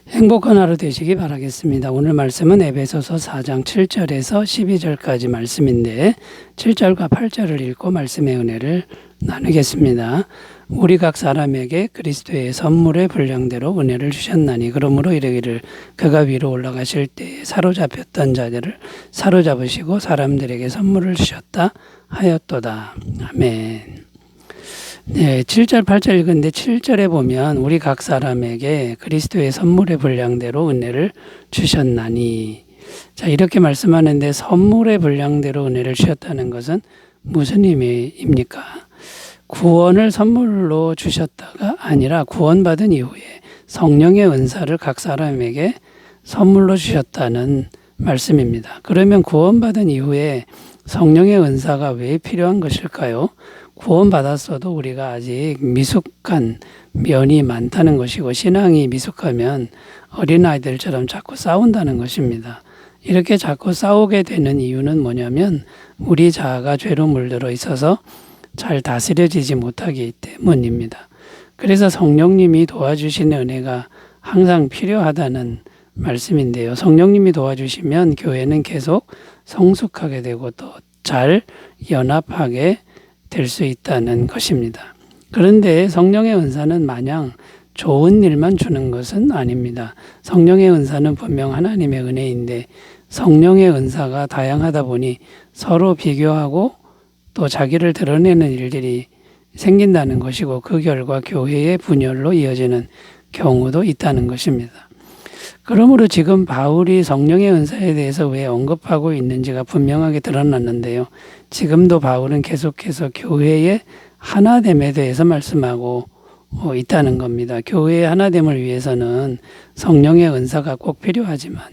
행복한 하루 되시기 바라겠습니다. 오늘 말씀은 에베소서 4장 7절에서 12절까지 말씀인데 7절과 8절을 읽고 말씀의 은혜를 나누겠습니다. 우리 각 사람에게 그리스도의 선물의 분량대로 은혜를 주셨나니 그러므로 이르기를 그가 위로 올라가실 때에 사로잡혔던 자들을 사로잡으시고 사람들에게 선물을 주셨다 하였도다. 아멘. 네, 7절, 8절 읽었는데 7절에 보면 우리 각 사람에게 그리스도의 선물의 분량대로 은혜를 주셨나니. 자, 이렇게 말씀하는데 선물의 분량대로 은혜를 주셨다는 것은 무슨 의미입니까? 구원을 선물로 주셨다가 아니라 구원받은 이후에 성령의 은사를 각 사람에게 선물로 주셨다는 말씀입니다. 그러면 구원받은 이후에 성령의 은사가 왜 필요한 것일까요? 구원받았어도 우리가 아직 미숙한 면이 많다는 것이고 신앙이 미숙하면 어린아이들처럼 자꾸 싸운다는 것입니다. 이렇게 자꾸 싸우게 되는 이유는 뭐냐면 우리 자아가 죄로 물들어 있어서 잘 다스려지지 못하기 때문입니다. 그래서 성령님이 도와주시는 은혜가 항상 필요하다는 말씀인데요. 성령님이 도와주시면 교회는 계속 성숙하게 되고 또 잘 연합하게 될 수 있다는 것입니다. 그런데 성령의 은사는 마냥 좋은 일만 주는 것은 아닙니다. 성령의 은사는 분명 하나님의 은혜인데 성령의 은사가 다양하다 보니 서로 비교하고 또 자기를 드러내는 일들이 생긴다는 것이고 그 결과 교회의 분열로 이어지는 경우도 있다는 것입니다. 그러므로 지금 바울이 성령의 은사에 대해서 왜 언급하고 있는지가 분명하게 드러났는데요. 지금도 바울은 계속해서 교회의 하나됨에 대해서 말씀하고 있다는 겁니다. 교회의 하나됨을 위해서는 성령의 은사가 꼭 필요하지만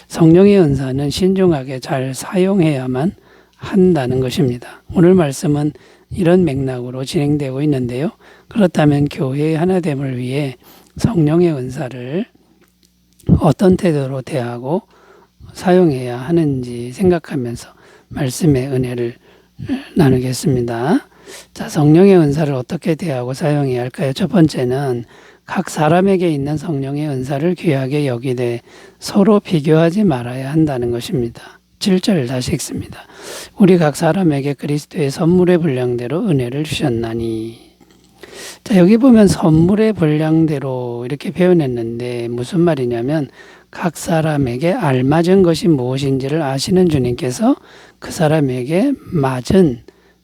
성령의 은사는 신중하게 잘 사용해야만 한다는 것입니다. 오늘 말씀은 이런 맥락으로 진행되고 있는데요. 그렇다면 교회의 하나됨을 위해 성령의 은사를 어떤 태도로 대하고 사용해야 하는지 생각하면서 말씀의 은혜를 나누겠습니다. 자, 성령의 은사를 어떻게 대하고 사용해야 할까요? 첫 번째는 각 사람에게 있는 성령의 은사를 귀하게 여기되 서로 비교하지 말아야 한다는 것입니다. 7절 다시 읽습니다. 우리 각 사람에게 그리스도의 선물의 분량대로 은혜를 주셨나니. 자, 여기 보면 선물의 분량대로 이렇게 표현했는데 무슨 말이냐면 각 사람에게 알맞은 것이 무엇인지를 아시는 주님께서 그 사람에게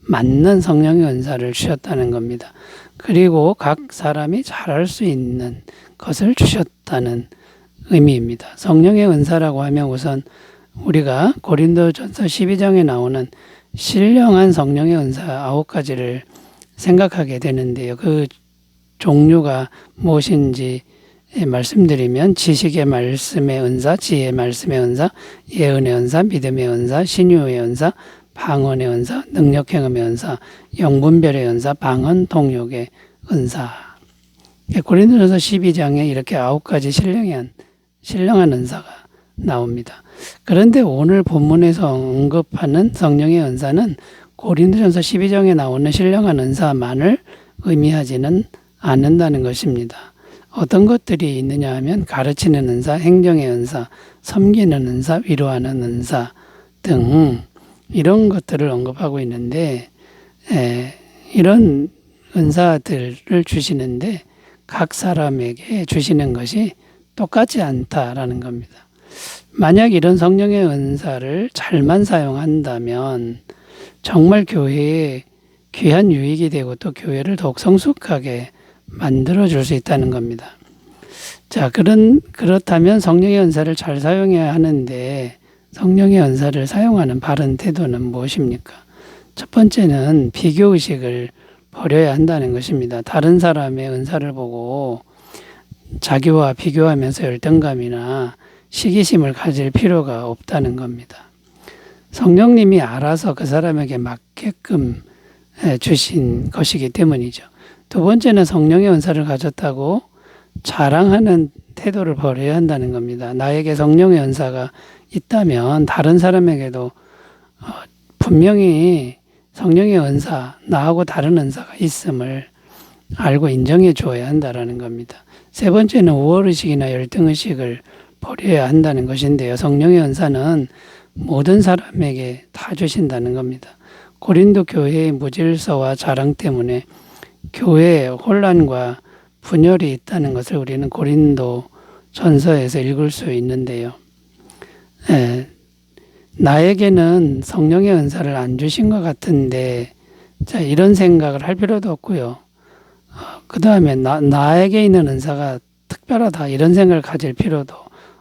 맞는 성령의 은사를 주셨다는 겁니다. 그리고 각 사람이 잘할 수 있는 것을 주셨다는 의미입니다. 성령의 은사라고 하면 우선 우리가 고린도전서 12장에 나오는 신령한 성령의 은사 9가지를 생각하게 되는데요. 그 종류가 무엇인지 말씀드리면 지식의 말씀의 은사, 지혜의 말씀의 은사, 예언의 은사, 믿음의 은사, 신유의 은사, 방언의 은사, 능력행음의 은사, 영분별의 은사, 방언, 통역의 은사. 고린도전서 12장에 이렇게 9가지 신령한 은사가 나옵니다. 그런데 오늘 본문에서 언급하는 성령의 은사는 고린도전서 12장에 나오는 신령한 은사만을 의미하지는 않는다는 것입니다. 어떤 것들이 있느냐 하면 가르치는 은사, 행정의 은사, 섬기는 은사, 위로하는 은사 등 이런 것들을 언급하고 있는데 이런 은사들을 주시는데 각 사람에게 주시는 것이 똑같지 않다라는 겁니다. 만약 이런 성령의 은사를 잘만 사용한다면 정말 교회에 귀한 유익이 되고 또 교회를 더욱 성숙하게 만들어줄 수 있다는 겁니다. 자, 그렇다면 성령의 은사를 잘 사용해야 하는데 성령의 은사를 사용하는 바른 태도는 무엇입니까? 첫 번째는 비교의식을 버려야 한다는 것입니다. 다른 사람의 은사를 보고 자기와 비교하면서 열등감이나 시기심을 가질 필요가 없다는 겁니다. 성령님이 알아서 그 사람에게 맞게끔 주신 것이기 때문이죠. 두 번째는 성령의 은사를 가졌다고 자랑하는 태도를 버려야 한다는 겁니다. 나에게 성령의 은사가 있다면 다른 사람에게도 분명히 성령의 은사, 나하고 다른 은사가 있음을 알고 인정해 주어야 한다는 겁니다. 세 번째는 우월의식이나 열등의식을 버려야 한다는 것인데요. 성령의 은사는 모든 사람에게 다 주신다는 겁니다. 고린도 교회의 무질서와 자랑 때문에 교회에 혼란과 분열이 있다는 것을 우리는 고린도 전서에서 읽을 수 있는데요. 나에게는 성령의 은사를 안 주신 것 같은데, 자, 이런 생각을 할 필요도 없고요. 그 다음에 나에게 있는 은사가 특별하다, 이런 생각을 가질 필요도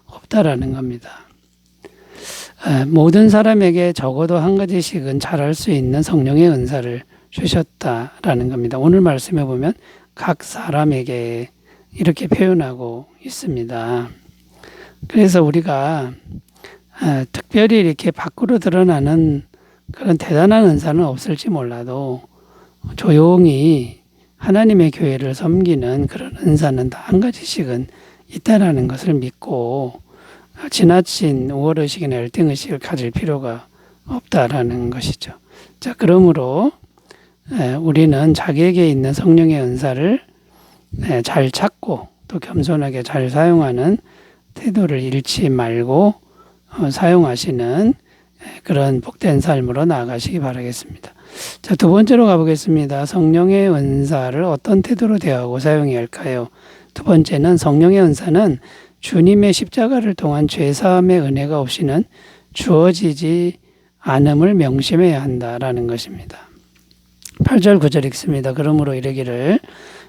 없다라는 겁니다. 모든 사람에게 적어도 한 가지씩은 잘할 수 있는 성령의 은사를 주셨다라는 겁니다. 오늘 말씀해 보면 각 사람에게 이렇게 표현하고 있습니다. 그래서 우리가 특별히 이렇게 밖으로 드러나는 그런 대단한 은사는 없을지 몰라도 조용히 하나님의 교회를 섬기는 그런 은사는 다 한 가지씩은 있다라는 것을 믿고 지나친 우월의식이나 열등의식을 가질 필요가 없다라는 것이죠. 자, 그러므로 우리는 자기에게 있는 성령의 은사를 잘 찾고 또 겸손하게 잘 사용하는 태도를 잃지 말고 사용하시는 그런 복된 삶으로 나아가시기 바라겠습니다. 자, 두 번째로 가보겠습니다. 성령의 은사를 어떤 태도로 대하고 사용해야 할까요? 두 번째는 성령의 은사는 주님의 십자가를 통한 죄사함의 은혜가 없이는 주어지지 않음을 명심해야 한다라는 것입니다. 8절 9절 읽습니다. 그러므로 이르기를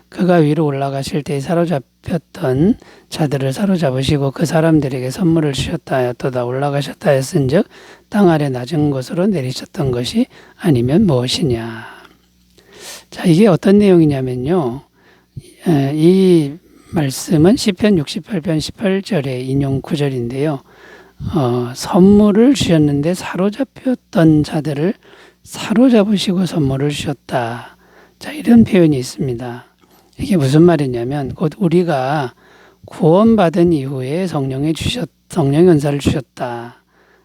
그가 위로 올라가실 때 사로잡혔던 자들을 사로잡으시고 그 사람들에게 선물을 주셨다 하였도다. 올라가셨다 했은즉 땅 아래 낮은 곳으로 내리셨던 것이 아니면 무엇이냐. 자, 이게 어떤 내용이냐면요. 이 말씀은 시편 68편 18절의 인용 구절인데요. 선물을 주셨는데 사로잡혔던 자들을 사로잡으시고 선물을 주셨다. 자, 이런 표현이 있습니다. 이게 무슨 말이냐면 곧 우리가 구원받은 이후에 성령의 은사를 주셨다.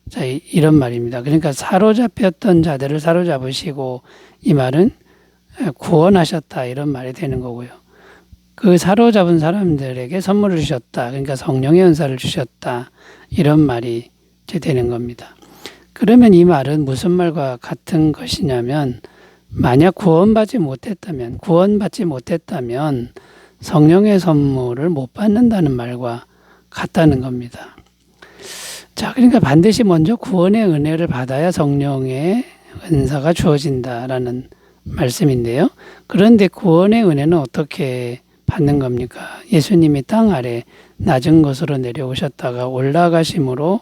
자, 이런 말입니다. 그러니까 사로잡혔던 자들을 사로잡으시고 이 말은 구원하셨다, 이런 말이 되는 거고요. 그 사로잡은 사람들에게 선물을 주셨다. 그러니까 성령의 은사를 주셨다. 이런 말이 되는 겁니다. 그러면 이 말은 무슨 말과 같은 것이냐면 만약 구원받지 못했다면 성령의 선물을 못 받는다는 말과 같다는 겁니다. 자, 그러니까 반드시 먼저 구원의 은혜를 받아야 성령의 은사가 주어진다라는 말씀인데요. 그런데 구원의 은혜는 어떻게 받는 겁니까? 예수님이 땅 아래 낮은 곳으로 내려오셨다가 올라가심으로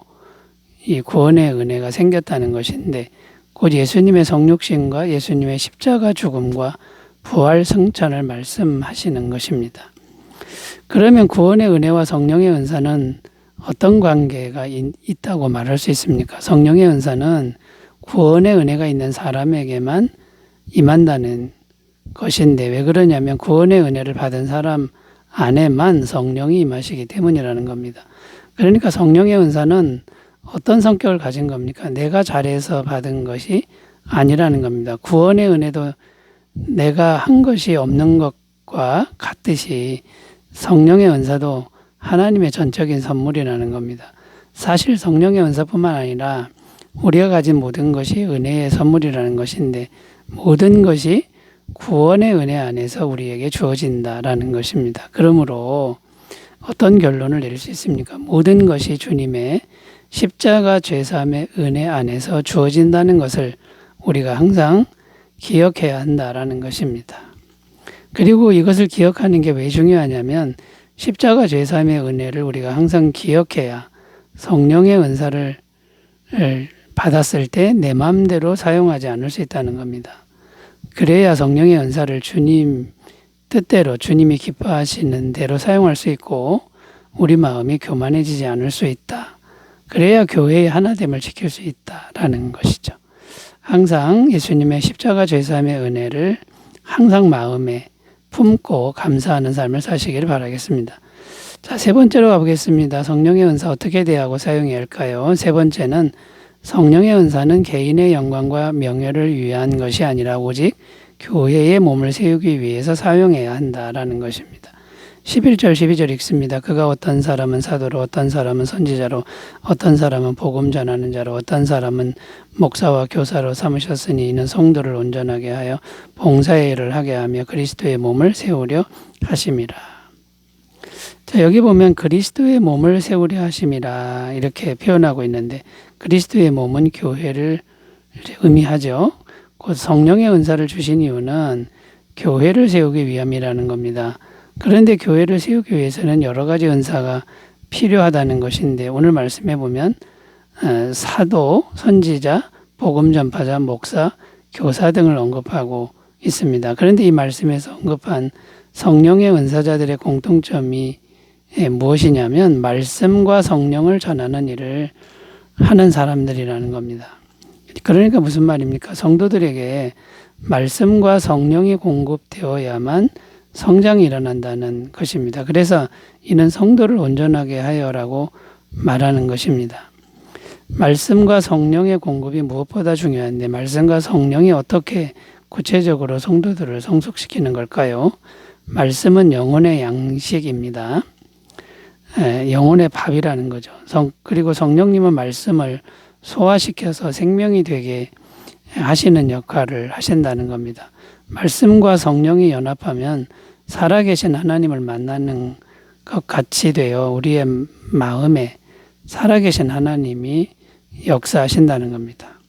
이 구원의 은혜가 생겼다는 것인데 곧 예수님의 성육신과 예수님의 십자가 죽음과 부활 승천을 말씀하시는 것입니다. 그러면 구원의 은혜와 성령의 은사는 어떤 관계가 있다고 말할 수 있습니까? 성령의 은사는 구원의 은혜가 있는 사람에게만 임한다는 것인데 왜 그러냐면 구원의 은혜를 받은 사람 안에만 성령이 임하시기 때문이라는 겁니다. 그러니까 성령의 은사는 어떤 성격을 가진 겁니까? 내가 잘해서 받은 것이 아니라는 겁니다. 구원의 은혜도 내가 한 것이 없는 것과 같듯이 성령의 은사도 하나님의 전적인 선물이라는 겁니다. 사실 성령의 은사뿐만 아니라 우리가 가진 모든 것이 은혜의 선물이라는 것인데 모든 것이 구원의 은혜 안에서 우리에게 주어진다라는 것입니다. 그러므로 어떤 결론을 내릴 수 있습니까? 모든 것이 주님의 십자가 죄사함의 은혜 안에서 주어진다는 것을 우리가 항상 기억해야 한다라는 것입니다. 그리고 이것을 기억하는 게 왜 중요하냐면 십자가 죄사함의 은혜를 우리가 항상 기억해야 성령의 은사를 받았을 때 내 마음대로 사용하지 않을 수 있다는 겁니다. 그래야 성령의 은사를 주님 뜻대로 주님이 기뻐하시는 대로 사용할 수 있고 우리 마음이 교만해지지 않을 수 있다. 그래야 교회의 하나됨을 지킬 수 있다라는 것이죠. 항상 예수님의 십자가 죄사함의 은혜를 항상 마음에 품고 감사하는 삶을 사시기를 바라겠습니다. 자, 세 번째로 가보겠습니다. 성령의 은사 어떻게 대하고 사용해야 할까요? 세 번째는 성령의 은사는 개인의 영광과 명예를 위한 것이 아니라 오직 교회의 몸을 세우기 위해서 사용해야 한다라는 것입니다. 11절 12절 읽습니다. 그가 어떤 사람은 사도로, 어떤 사람은 선지자로, 어떤 사람은 복음 전하는 자로, 어떤 사람은 목사와 교사로 삼으셨으니 이는 성도를 온전하게 하여 봉사의 일을 하게 하며 그리스도의 몸을 세우려 하심이라. 자, 여기 보면 그리스도의 몸을 세우려 하심이라 이렇게 표현하고 있는데, 그리스도의 몸은 교회를 의미하죠. 곧 성령의 은사를 주신 이유는 교회를 세우기 위함이라는 겁니다. 그런데 교회를 세우기 위해서는 여러 가지 은사가 필요하다는 것인데, 오늘 말씀해 보면 사도, 선지자, 복음 전파자, 목사, 교사 등을 언급하고 있습니다. 그런데 이 말씀에서 언급한 성령의 은사자들의 공통점이 무엇이냐면 말씀과 성령을 전하는 일을 하는 사람들이라는 겁니다. 그러니까 무슨 말입니까? 성도들에게 말씀과 성령이 공급되어야만 성장이 일어난다는 것입니다. 그래서 이는 성도를 온전하게 하여라고 말하는 것입니다. 말씀과 성령의 공급이 무엇보다 중요한데, 말씀과 성령이 어떻게 구체적으로 성도들을 성숙시키는 걸까요? 말씀은 영혼의 양식입니다. 영혼의 밥이라는 거죠. 그리고 성령님은 말씀을 소화시켜서 생명이 되게 하시는 역할을 하신다는 겁니다. 말씀과 성령이 연합하면 살아계신 하나님을 만나는 것 같이 되어 우리의 마음에 살아계신 하나님이 역사하신다는 겁니다.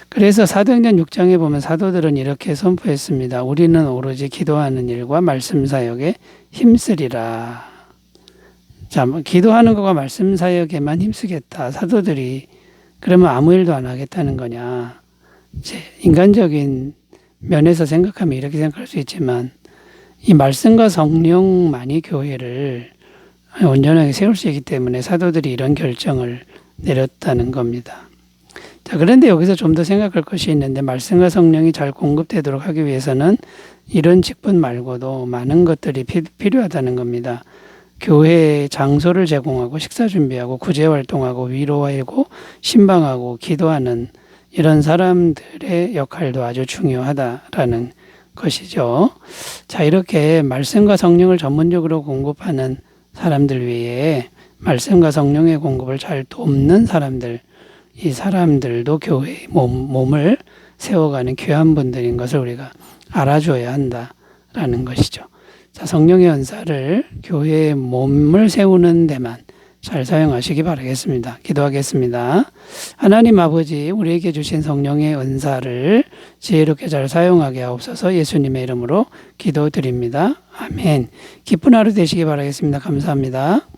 그래서 사도행전 6장에 보면 사도들은 이렇게 선포했습니다. 우리는 오로지 기도하는 일과 말씀 사역에 힘쓰리라. 자, 기도하는 것과 말씀 사역에만 힘쓰겠다. 사도들이 그러면 아무 일도 안 하겠다는 거냐. 인간적인 면에서 생각하면 이렇게 생각할 수 있지만, 이 말씀과 성령만이 교회를 온전하게 세울 수 있기 때문에 사도들이 이런 결정을 내렸다는 겁니다. 자, 그런데 여기서 좀 더 생각할 것이 있는데, 말씀과 성령이 잘 공급되도록 하기 위해서는 이런 직분 말고도 많은 것들이 필요하다는 겁니다. 교회에 장소를 제공하고 식사 준비하고 구제활동하고 위로하고 신방하고 기도하는 이런 사람들의 역할도 아주 중요하다라는 것이죠. 자, 이렇게 말씀과 성령을 전문적으로 공급하는 사람들 외에 말씀과 성령의 공급을 잘 돕는 사람들, 이 사람들도 교회의 몸을 세워가는 귀한 분들인 것을 우리가 알아줘야 한다라는 것이죠. 자, 성령의 은사를 교회의 몸을 세우는 데만 잘 사용하시기 바라겠습니다. 기도하겠습니다. 하나님 아버지, 우리에게 주신 성령의 은사를 지혜롭게 잘 사용하게 하옵소서. 예수님의 이름으로 기도드립니다. 아멘. 기쁜 하루 되시기 바라겠습니다. 감사합니다.